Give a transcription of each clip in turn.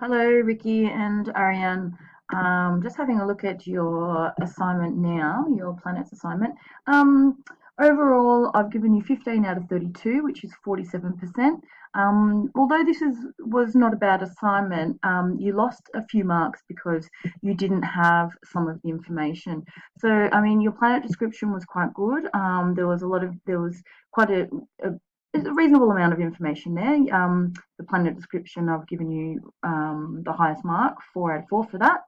Hello, Ricky and Aryan. Just having a look at your assignment now, your planets assignment. Um, Overall, I've given you 15 out of 32, which is 47%. Although was not a bad assignment, you lost a few marks because you didn't have some of the information. So, I mean, your planet description was quite good. There was quite a, a reasonable amount of information there. The planet description, I've given you the highest mark, 4 out of 4 for that.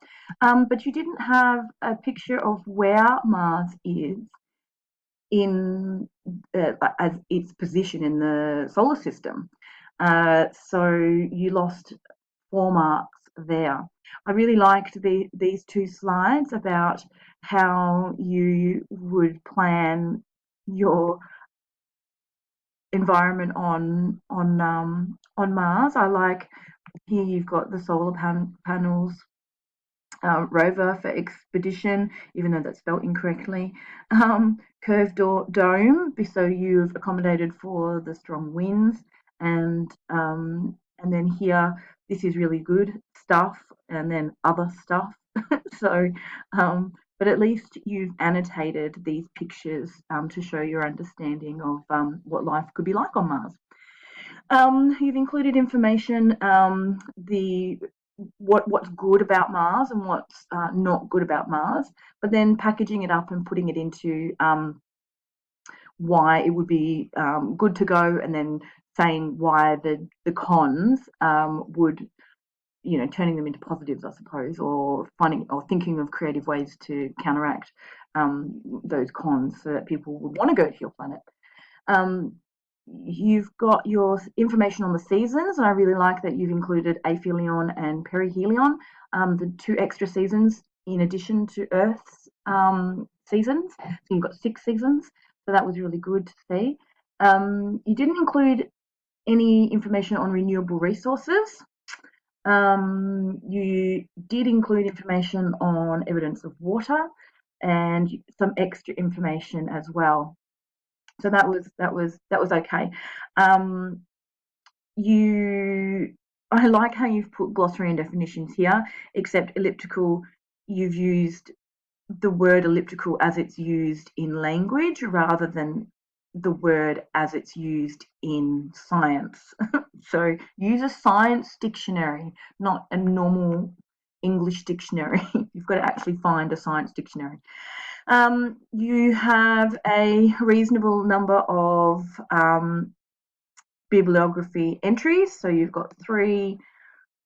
But you didn't have a picture of where Mars is in as its position in the solar system. So you lost 4 marks there. I really liked these two slides about how you would plan your environment on Mars. I like here you've got the solar panels, rover for expedition, even though that's spelled incorrectly. Curved dome, so you've accommodated for the strong winds, and then here this is really good stuff, and then other stuff. so, but at least you've annotated these pictures to show your understanding of what life could be like on Mars. You've included information, the what's good about Mars and what's not good about Mars, but then packaging it up and putting it into why it would be good to go, and then saying why the cons would, turning them into positives, I suppose, or finding or thinking of creative ways to counteract those cons so that people would want to go to your planet. You've got your information on the seasons, and I really like that you've included aphelion and perihelion, the 2 extra seasons in addition to Earth's seasons. So you've got 6 seasons, so that was really good to see. You didn't include any information on renewable resources. You did include information on evidence of water and some extra information as well. So that was okay. Um, you I like how you've put glossary and definitions here, except elliptical, you've used the word elliptical as it's used in language rather than the word as it's used in science. So use a science dictionary, not a normal English dictionary. You've got to actually find a science dictionary. You have a reasonable number of bibliography entries. So you've got 3,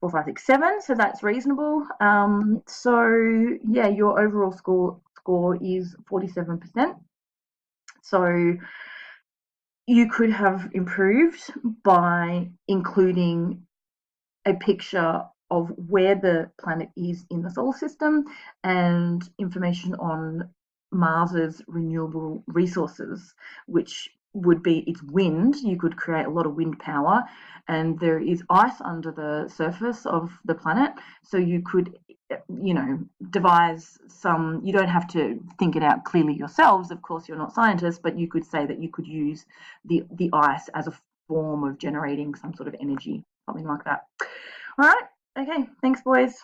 4, 5, 6, 7. So that's reasonable. So yeah, your overall score is 47%. So you could have improved by including a picture of where the planet is in the solar system and information on Mars's renewable resources, which would be its wind. You could create a lot of wind power, and there is ice under the surface of the planet, so you could, devise some. You don't have to think it out clearly yourselves, of course you're not scientists, but you could say that you could use the ice as a form of generating some sort of energy, something like that. All right. Okay. Thanks, boys.